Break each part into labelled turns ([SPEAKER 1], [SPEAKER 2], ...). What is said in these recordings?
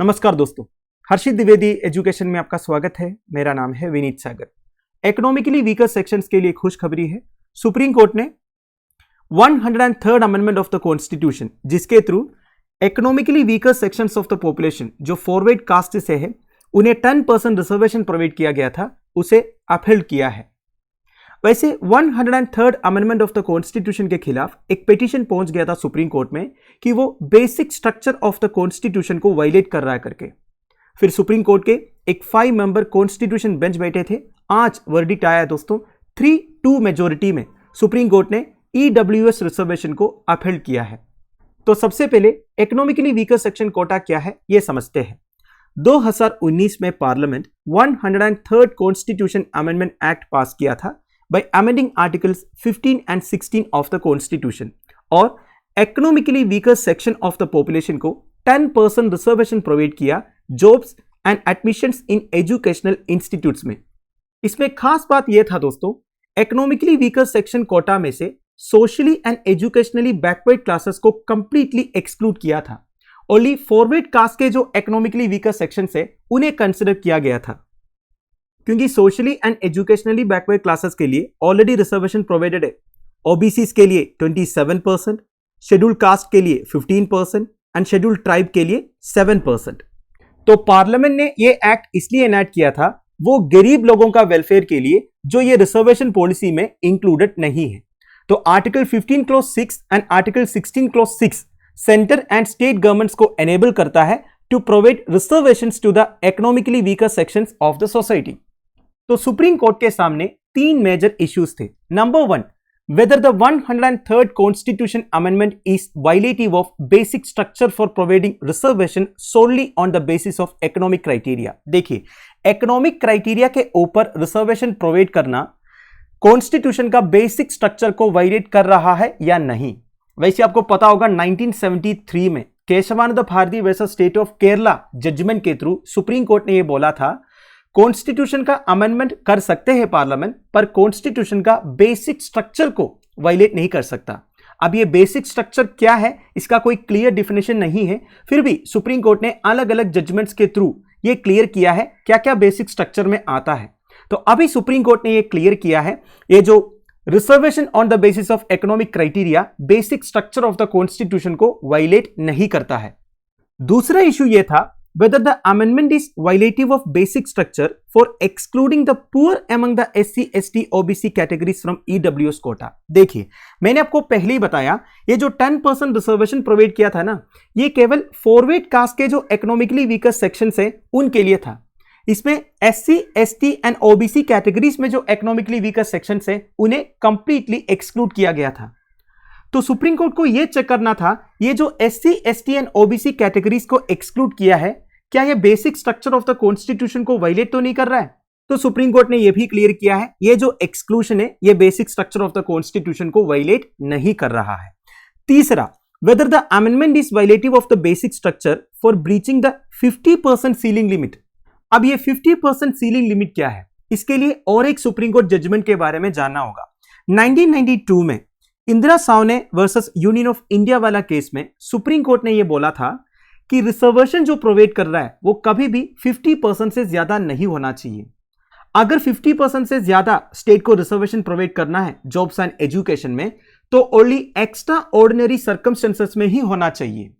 [SPEAKER 1] नमस्कार दोस्तों, हर्षित द्विवेदी एजुकेशन में आपका स्वागत है। मेरा नाम है Vineet Sagar. Economically weaker sections के लिए खुशखबरी है। सुप्रीम कोर्ट ने 103rd amendment of the constitution, जिसके through economically weaker sections of the population जो फॉरवर्ड कास्ट से है उन्हें 10% रिजर्वेशन प्रोवाइड किया गया था, उसे अपहोल्ड किया है। वैसे 103rd amendment of the constitution के खिलाफ एक पिटीशन पहुंच गया था सुप्रीम कोर्ट में कि वो basic structure of the constitution को वायलेट कर रहा है करके। फिर सुप्रीम कोर्ट के एक 5 मेंबर कॉन्स्टिट्यूशन बेंच बैठे थे। आज वर्डिक्ट आया दोस्तों, 3-2 मेजोरिटी में सुप्रीम कोर्ट ने EWS रिजर्वेशन को अपहोल्ड किया है। तो सबसे पहले इकोनॉमिकली वीकर सेक्शन कोटा क्या है ये समझते हैं। 2019 में parliament 103rd constitution amendment act पास किया था by amending articles 15 and 16 of the constitution और economically weaker section of the population को 10% reservation provide किया jobs and admissions in educational institutes में। इसमें खास बात यह था दोस्तों, economically weaker section कोटा में से socially and educationally backward classes को completely exclude किया था। only forward caste के जो economically weaker sections है उन्हें consider किया गया था, क्योंकि socially and educationally backward classes के लिए ऑलरेडी रिजर्वेशन प्रोवाइडेड है। ओबीसी के लिए 27%, शेड्यूल्ड कास्ट के लिए 15% एंड शेड्यूल्ड ट्राइब के लिए 7%। तो पार्लियामेंट ने ये एक्ट इसलिए एनैक्ट किया था वो गरीब लोगों का वेलफेयर के लिए, जो ये रिजर्वेशन पॉलिसी में इंक्लूडेड नहीं है। तो article 15 clause 6 and article 16 clause 6 centre and state governments को एनेबल करता है to provide reservations to the economically weaker sections of the society. तो सुप्रीम कोर्ट के सामने 3 मेजर इश्यूज थे। Number 1, whether the 103rd constitution amendment is violative of basic structure for providing reservation solely on the basis of economic criteria। देखिए, economic criteria के ऊपर reservation provide करना constitution का basic structure को violet कर रहा है या नहीं। वैसे आपको पता होगा 1973 में Kesavananda Bharati versus state of Kerala judgement के थ्रू सुप्रीम कोर्ट ने यह बोला था कॉन्स्टिट्यूशन का अमेंडमेंट कर सकते हैं पार्लियामेंट, पर कॉन्स्टिट्यूशन का बेसिक स्ट्रक्चर को वायलेट नहीं कर सकता। अब ये बेसिक स्ट्रक्चर क्या है इसका कोई क्लियर डेफिनेशन नहीं है, फिर भी सुप्रीम कोर्ट ने अलग अलग जजमेंट्स के थ्रू ये क्लियर किया है क्या क्या बेसिक स्ट्रक्चर में आता है। तो अभी सुप्रीम कोर्ट ने ये क्लियर किया है, ये जो reservation on the basis of economic criteria basic structure of the constitution को वायलेट नहीं करता है। दूसरा इशू ये था whether the amendment is violative of basic structure for excluding the poor among the SC, ST, OBC categories from EWS quota। देखिए, मैंने आपको पहले ही बताया ये जो 10% रिजर्वेशन प्रोवाइड किया था ना, ये केवल फॉरवर्ड कास्ट के जो इकोनॉमिकली वीकर सेक्शंस है उनके लिए था। इसमें SC, ST and OBC categories में जो इकोनॉमिकली वीकर सेक्शंस है उन्हें कंप्लीटली एक्सक्लूड किया गया था। तो सुप्रीम कोर्ट को यह चेक करना था ये जो SC, ST and OBC categories को एक्सक्लूड किया है क्या ये basic structure of the constitution को वायलेट तो नहीं कर रहा है। तो सुप्रीम कोर्ट ने यह भी क्लियर किया है ये जो एक्सक्लूजन है ये basic structure of the constitution को वायलेट नहीं कर रहा है। तीसरा, whether the amendment is violative of the basic structure for breaching the 50% ceiling limit. अब ये 50% सीलिंग लिमिट क्या है, इसके लिए और एक सुप्रीम कोर्ट जजमेंट के बारे में जानना होगा। 1992 में Indira Sawhney versus Union of India वाला केस में सुप्रीम कोर्ट ने यह बोला था कि रिजर्वेशन जो प्रोवाइड कर रहा है वो कभी भी 50% से ज्यादा नहीं होना चाहिए। अगर 50% से ज्यादा स्टेट को रिजर्वेशन प्रोवाइड करना है जॉब्स एंड एजुकेशन में, तो ओनली एक्स्ट्रा ऑर्डिनरी सर्कमस्टेंसेस में ही होना चाहिए।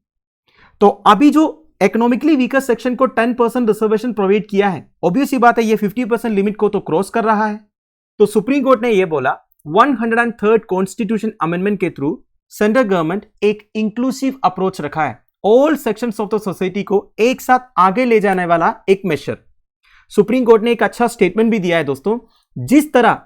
[SPEAKER 1] तो अभी जो इकोनॉमिकली वीकर सेक्शन को 10% रिजर्वेशन प्रोवाइड किया है, ऑब्वियस ही बात है ये 50% लिमिट को तो क्रॉस कर रहा है। तो सुप्रीम कोर्ट ने यह बोला 103rd कॉन्स्टिट्यूशन अमेंडमेंट के थ्रू सेंट्रल गवर्नमेंट एक इंक्लूसिव अप्रोच रखा है, all sections of the society को एक साथ आगे ले जाने वाला एक मेजर। सुप्रीम कोर्ट ने एक अच्छा स्टेटमेंट भी दिया है दोस्तों, जिस तरह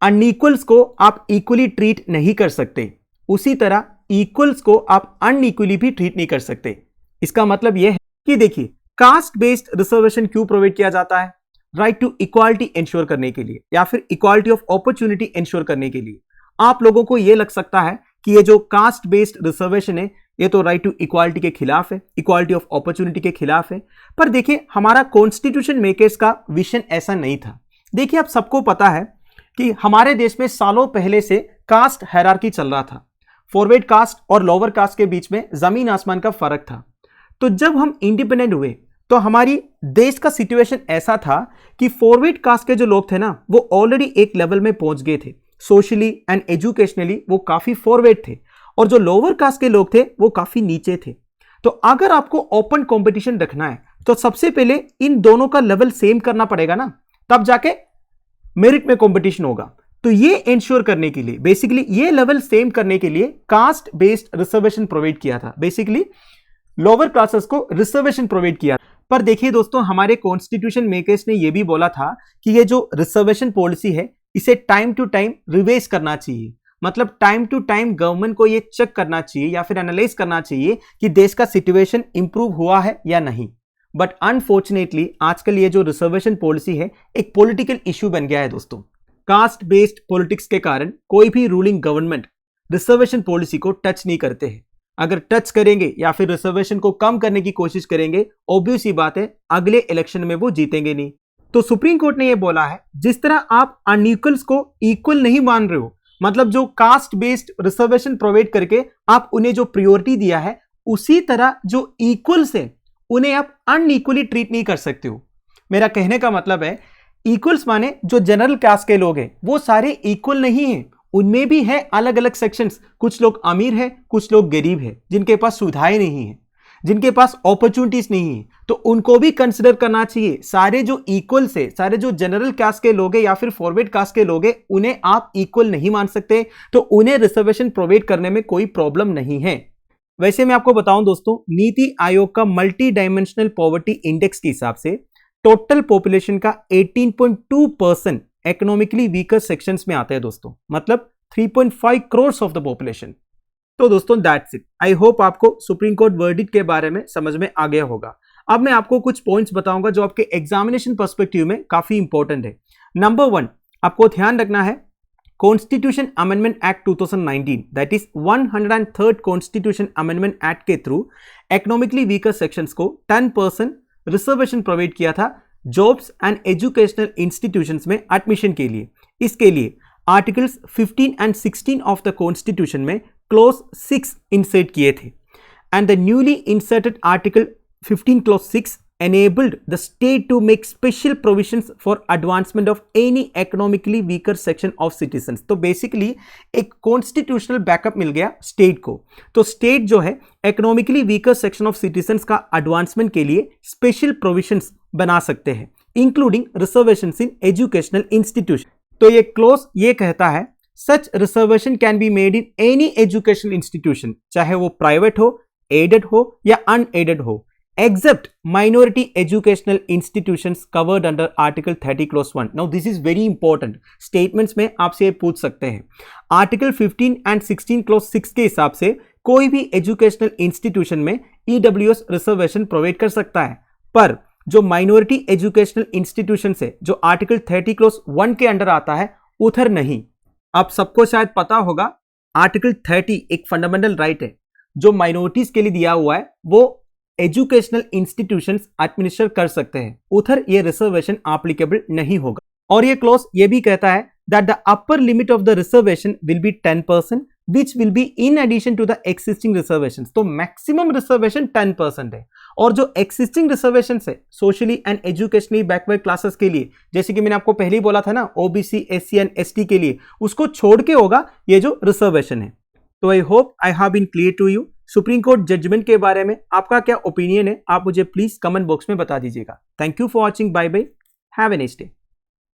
[SPEAKER 1] अनइक्वल्स को आप इक्वली ट्रीट नहीं कर सकते, उसी तरह इक्वल्स को आप अनइक्वली भी ट्रीट नहीं कर सकते। इसका मतलब यह है कि देखिए, कास्ट बेस्ड रिजर्वेशन क्यों प्रोवाइड किया जाता है, राइट टू इक्वालिटी इंश्योर करने के लिए या फिर इक्वालिटी ऑफ अपॉर्चुनिटी इंश्योर करने के लिए। आप लोगों को यह लग सकता है कि ये जो कास्ट बेस्ड रिजर्वेशन है ये तो राइट टू इक्वालिटी के खिलाफ है, इक्वालिटी ऑफ अपॉर्चुनिटी के खिलाफ है। पर देखिए, हमारा कॉन्स्टिट्यूशन मेकर्स का विजन ऐसा नहीं था। देखिए, आप सबको पता है कि हमारे देश में सालों पहले से कास्ट हायरार्की चल रहा था। फॉरवर्ड कास्ट और लोअर कास्ट के बीच में जमीन आसमान का फर्क था। तो जब हम इंडिपेंडेंट हुए तो हमारी देश का सिचुएशन ऐसा था कि फॉरवर्ड कास्ट के जो लोग थे ना वो ऑलरेडी एक लेवल में पहुंच गए थे, सोशली एंड एजुकेशनली वो काफी फॉरवर्ड थे, और जो लोअर कास्ट के लोग थे वो काफी नीचे थे। तो अगर आपको ओपन कंपटीशन रखना है तो सबसे पहले इन दोनों का लेवल सेम करना पड़ेगा ना, तब जाके मेरिट में कंपटीशन होगा। तो ये इंश्योर करने के लिए, बेसिकली ये लेवल सेम करने के लिए कास्ट बेस्ड रिजर्वेशन प्रोवाइड किया था, बेसिकली लोअर क्लासेस को रिजर्वेशन प्रोवाइड किया। पर देखिए दोस्तों, हमारे कॉन्स्टिट्यूशन मेकर्स ने यह भी बोला था कि ये जो रिजर्वेशन पॉलिसी है इसे टाइम टू टाइम रिवाइज करना चाहिए, मतलब टाइम टू टाइम गवर्नमेंट को ये चेक करना चाहिए या फिर एनालाइज करना चाहिए कि देश का सिचुएशन इंप्रूव हुआ है या नहीं। बट अनफॉर्चुनेटली आजकल ये जो रिजर्वेशन पॉलिसी है एक पॉलिटिकल इश्यू बन गया है दोस्तों। कास्ट बेस्ड पॉलिटिक्स के कारण कोई भी रूलिंग गवर्नमेंट रिजर्वेशन पॉलिसी को टच नहीं करते हैं। अगर टच करेंगे या फिर रिजर्वेशन को कम करने की कोशिश करेंगे, ऑब्वियस ही बात है अगले इलेक्शन में वो जीतेंगे नहीं। तो सुप्रीम कोर्ट ने ये बोला है जिस तरह आप अनइक्वल्स को इक्वल नहीं मान रहे हो, मतलब जो कास्ट बेस्ड रिजर्वेशन प्रोवाइड करके आप उन्हें जो प्रायोरिटी दिया है, उसी तरह जो इक्वल्स है उन्हें आप अनइक्वली ट्रीट नहीं कर सकते हो। मेरा कहने का मतलब है इक्वल्स माने जो जनरल कास्ट के लोग हैं वो सारे इक्वल नहीं हैं, उनमें भी है अलग अलग सेक्शंस। कुछ लोग अमीर हैं, कुछ लोग गरीब हैं, जिनके पास सुविधाएं नहीं है, जिनके पास अपॉर्चुनिटीज नहीं है, तो उनको भी कंसिडर करना चाहिए। सारे जो इक्वल से, सारे जो जनरल कास्ट के लोग हैं या फिर फॉरवर्ड कास्ट के लोग हैं, उन्हें आप इक्वल नहीं मान सकते, तो उन्हें रिजर्वेशन प्रोवाइड करने में कोई प्रॉब्लम नहीं है। वैसे मैं आपको बताऊं दोस्तों, नीति आयोग का मल्टी डायमेंशनल पॉवर्टी इंडेक्स के हिसाब से टोटल पॉपुलेशन का 18.2% इकोनॉमिकली वीकर सेक्शंस में आता है दोस्तों, मतलब 3.5 करोड़ ऑफ द पॉपुलेशन। तो दोस्तों दैट्स इट। आई होप आपको सुप्रीम कोर्ट वर्डिक्ट के बारे में समझ में आ गया होगा। अब मैं आपको कुछ पॉइंट्स बताऊंगा जो आपके एग्जामिनेशन पर्सपेक्टिव में काफी इंपॉर्टेंट है। नंबर 1, आपको ध्यान रखना है constitution amendment act 2019, that is 103rd constitution amendment act के थ्रू इकोनॉमिकली वीकर सेक्शंस को 10% रिजर्वेशन प्रोवाइड किया था जॉब्स एंड एजुकेशनल इंस्टीट्यूशंस में एडमिशन के लिए। इसके लिए articles 15 and 16 of the constitution में क्लॉज 6 इंसर्ट किए थे, and the newly inserted article 15 clause 6 enabled the state to make special provisions for advancement of any economically weaker section of citizens। तो basically एक constitutional backup मिल गया state को। तो state जो है economically weaker section of citizens का advancement के लिए स्पेशल प्रोविजंस बना सकते हैं, including reservations in educational institution. तो ये क्लॉज ये कहता है such reservation can be made in any educational institution, चाहे वो प्राइवेट हो, एडेड हो या अनएडेड हो, except minority educational institutions covered under article 30 clause 1। now this is very important, statements में आपसे पूछ सकते हैं। article 15 and 16 clause 6 के हिसाब से कोई भी educational institution में EWS रिजर्वेशन प्रोवाइड कर सकता है, पर जो minority educational institutions है जो article 30 clause 1 के अंडर आता है उधर नहीं। आप सबको शायद पता होगा article 30 एक फंडामेंटल राइट है जो माइनॉरिटीज के लिए दिया हुआ है, वो एजुकेशनल इंस्टीट्यूशंस एडमिनिस्टर कर सकते हैं, उधर ये रिजर्वेशन एप्लीकेबल नहीं होगा। और ये क्लॉज ये भी कहता है that the upper limit of the reservation will be 10% which will be in addition to the existing reservations. तो मैक्सिमम रिजर्वेशन 10% है, और जो एक्सिस्टिंग रिजर्वेशन है socially and educationally backward classes के लिए, जैसे कि मैंने आपको पहले ही बोला था ना ओबीसी, एससी एंड एसटी के लिए, उसको छोड़ के होगा ये जो रिजर्वेशन है। तो I hope I have been clear to you. Supreme court judgement के बारे में आपका क्या ओपिनियन है, आप मुझे प्लीज कमेंट बॉक्स में बता दीजिएगा। Thank you for watching, bye bye, have a nice day.